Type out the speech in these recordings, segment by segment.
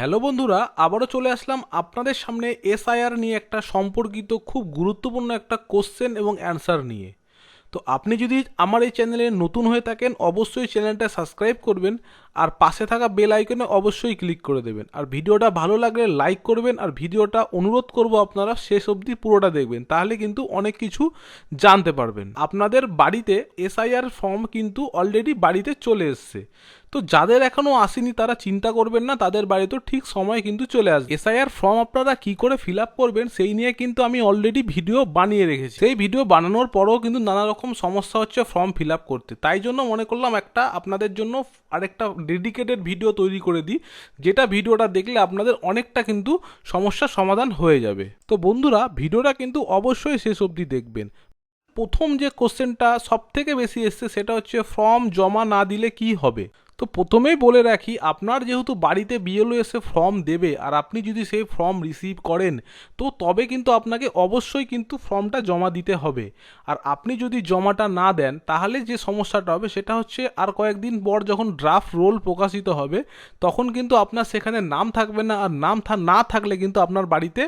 Hello বন্ধুরা, আবারও চলে আসলাম আপনাদের সামনে এসআইআর নিয়ে একটা সম্পর্কিত খুব গুরুত্বপূর্ণ একটা কোশ্চেন এবং অ্যান্সার নিয়ে। তো আপনি যদি আমার এই চ্যানেলে নতুন হয়ে থাকেন অবশ্যই চ্যানেলটা সাবস্ক্রাইব করবেন আর পাশে থাকা বেল আইকনে অবশ্যই ক্লিক করে দেবেন। আর ভিডিওটা ভালো লাগলে লাইক করবেন আর ভিডিওটা অনুরোধ করব আপনারা শেষ অবধি পুরোটা দেখবেন, তাহলে কিন্তু অনেক কিছু জানতে পারবেন। আপনাদের বাড়িতে এসআইআর ফর্ম কিন্তু অলরেডি বাড়িতে চলে এসছে। তো যাদের এখনো আসেনি তারা চিন্তা করবেন না, তাদের বাড়িতে ঠিক সময় কিন্তু চলে আসবে। এসআইআর ফর্ম আপনারা কি করে ফিল আপ করবেন সেই নিয়ে কিন্তু আমি অলরেডি ভিডিও বানিয়ে রেখেছি। সেই ভিডিও বানানোর পরেও কিন্তু নানা রকম সমস্যা হচ্ছে ফর্ম ফিল আপ করতে, তাই জন্য মনে করলাম একটা আপনাদের জন্য আরেকটা ডেডিকেটেড ভিডিও তৈরি করে দিই, যেটা ভিডিওটা দেখলে আপনাদের অনেকটা কিন্তু সমস্যার সমাধান হয়ে যাবে। তো বন্ধুরা, ভিডিওটা কিন্তু অবশ্যই শেষ অবধি দেখবেন। প্রথম যে কোশ্চেনটা সব থেকে বেশি এসছে সেটা হচ্ছে ফর্ম জমা না দিলে কি হবে। তো প্রথমেই বলে রাখি, আপনার যেহেতু বাড়িতে বিএলও এসে ফর্ম দেবে আর আপনি যদি সেই ফর্ম রিসিভ করেন তো তবে কিন্তু আপনাকে অবশ্যই কিন্তু ফর্মটা জমা দিতে হবে। আর আপনি যদি জমাটা না দেন তাহলে যে সমস্যাটা হবে সেটা হচ্ছে আর কয়েকদিন পর যখন ড্রাফট রোল প্রকাশিত হবে তখন কিন্তু আপনার সেখানে নাম থাকবে না, আর নাম না থাকলে কিন্তু আপনার বাড়িতে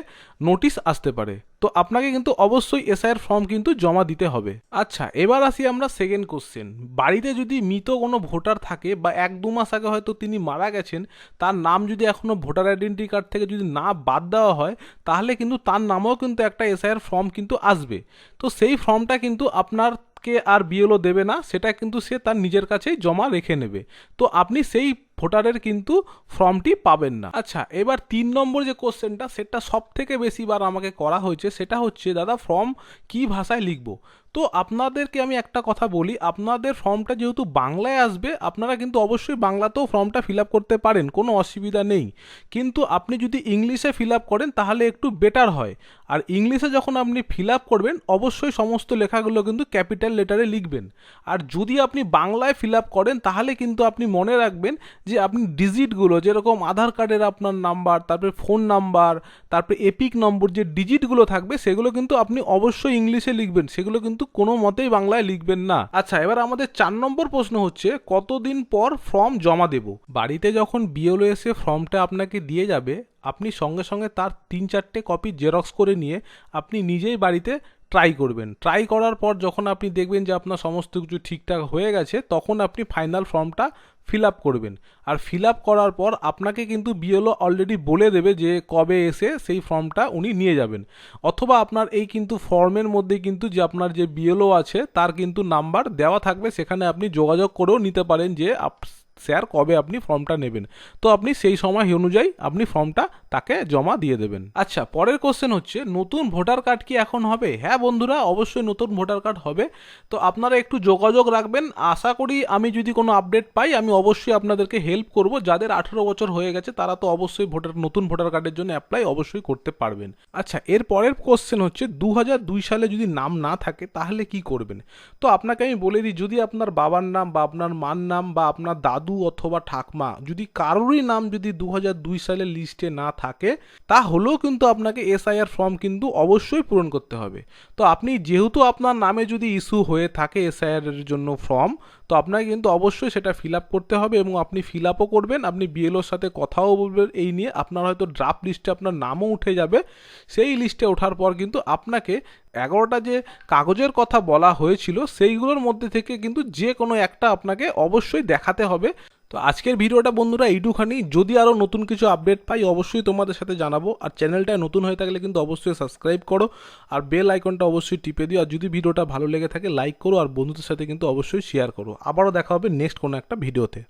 নোটিশ আসতে পারে। তো আপনাকে কিন্তু অবশ্যই এসআইআর ফর্ম কিন্তু জমা দিতে হবে। আচ্ছা, এবার আসি আমরা সেকেন্ড কোশ্চেন। বাড়িতে যদি মৃত কোনো ভোটার থাকে বা 1-2 মাস আগে হয়তো তিনি মারা গেছেন, তার নাম যদি এখনও ভোটার আইডেন্টি কার্ড থেকে যদি না বাদ দেওয়া হয় তাহলে কিন্তু তার নামেও কিন্তু একটা এসআইআর ফর্ম কিন্তু আসবে। তো সেই ফর্মটা কিন্তু আপনারকে আর বিএলও দেবে না, সেটা কিন্তু সে তার নিজের কাছেই জমা রেখে নেবে। তো আপনি সেই ভোটারের কিন্তু ফর্মটি পাবেন না। আচ্ছা, এবার 3 নম্বর যে কোশ্চেনটা সেটা সব থেকে বেশি বার আমাকে করা হয়েছে, সেটা হচ্ছে দাদা ফর্ম কি ভাষায় লিখব। তো আপনাদেরকে আমি একটা কথা বলি, আপনাদের ফর্মটা যেহেতু বাংলায় আসবে আপনারা কিন্তু অবশ্যই বাংলাতেও ফর্মটা ফিল আপ করতে পারেন, কোনো অসুবিধা নেই। কিন্তু আপনি যদি ইংলিশে ফিল আপ করেন তাহলে একটু বেটার হয়। আর ইংলিশে যখন আপনি ফিল আপ করবেন অবশ্যই সমস্ত লেখাগুলো কিন্তু ক্যাপিটাল লেটারে লিখবেন। আর যদি আপনি বাংলায় ফিল আপ করেন তাহলে কিন্তু আপনি মনে রাখবেন যে আপনি ডিজিটগুলো, যেরকম আধার কার্ডের আপনার নাম্বার, তারপরে ফোন নাম্বার, তারপরে এপিক নম্বর, যে ডিজিটগুলো থাকবে সেগুলো কিন্তু আপনি অবশ্যই ইংলিশে লিখবেন, সেগুলো কিন্তু কোনো মতেই বাংলায় লিখবেন না। আচ্ছা, এবার আমাদের 4 নম্বর প্রশ্ন হচ্ছে কতদিন পর ফর্ম জমা দেব। বাড়িতে যখন বিএলও এসে ফর্মটা আপনাকে দিয়ে যাবে আপনি সঙ্গে সঙ্গে তার 3-4টে কপি জেরক্স করে নিয়ে আপনি নিজেই বাড়িতে ট্রাই করবেন। ট্রাই করার পর যখন আপনি দেখবেন যে আপনার সমস্ত কিছু ঠিকঠাক হয়ে গেছে তখন আপনি ফাইনাল ফর্মটা ফিল আপ করবেন। আর ফিল আপ করার পর আপনাকে কিন্তু বিএলও অলরেডি বলে দেবে যে কবে এসে সেই ফর্মটা উনি নিয়ে যাবেন। অথবা আপনার এই কিন্তু ফর্মের মধ্যে কিন্তু যে আপনার যে বিএলও আছে তার কিন্তু নাম্বার দেওয়া থাকবে, সেখানে আপনি যোগাযোগ করেও নিতে পারেন যে স্যার কবে আপনি ফর্মটা নেবেন। তো আপনি সেই সময় অনুযায়ী আপনি ফর্মটা তাকে জমা দিয়ে দেবেন। আচ্ছা, পরের কোশ্চেন হচ্ছে নতুন ভোটার কার্ড কি এখন হবে। হ্যাঁ বন্ধুরা, অবশ্যই নতুন ভোটার কার্ড হবে। তো আপনারা একটু যোগাযোগ রাখবেন, আশা করি আমি যদি কোনো আপডেট পাই আমি অবশ্যই আপনাদেরকে হেল্প করব। যাদের 18 বছর হয়ে গেছে তারা তো অবশ্যই নতুন ভোটার কার্ডের জন্য অ্যাপ্লাই অবশ্যই করতে পারবেন। আচ্ছা, এর পরের কোশ্চেন হচ্ছে 2002 সালে যদি নাম না থাকে তাহলে কি করবেন। তো আপনাকে আমি বলে দিই, যদি আপনার বাবার নাম বা আপনার মার নাম বা আপনার দাদু অথবা ঠাকমা যদি কারোরই নাম যদি 2002 সালের লিস্টে না থাকে তাহলেও কিন্তু আপনাকে এসআইআর ফর্ম কিন্তু অবশ্যই পূরণ করতে হবে। তো আপনি যেহেতু আপনার নামে যদি ইস্যু হয়ে থাকে এসআইআর এর জন্য ফর্ম, তো আপনাকে কিন্তু অবশ্যই সেটা ফিল আপ করতে হবে এবং আপনি ফিল আপও করবেন। আপনি বিএলওর সাথে কথাও বলবেন এই নিয়ে। আপনার হয়তো ড্রাফট লিস্টে আপনার নামও উঠে যাবে। সেই লিস্টে ওঠার পর কিন্তু আপনাকে 11টা যে কাগজের কথা বলা হয়েছিল সেইগুলোর মধ্যে থেকে কিন্তু যে কোনো একটা আপনাকে অবশ্যই দেখাতে হবে। তো আজকের ভিডিওটা বন্ধুরা এইটুখানি। যদি আরও নতুন কিছু আপডেট পাই অবশ্যই তোমাদের সাথে জানাবো। আর চ্যানেলটায় নতুন হয়ে থাকলে কিন্তু অবশ্যই সাবস্ক্রাইব করো আর বেল আইকনটা অবশ্যই টিপে দিও। আর যদি ভিডিওটা ভালো লেগে থাকে লাইক করো আর বন্ধুদের সাথে কিন্তু অবশ্যই শেয়ার করো। আবারও দেখা হবে নেক্সট কোনো একটা ভিডিওতে।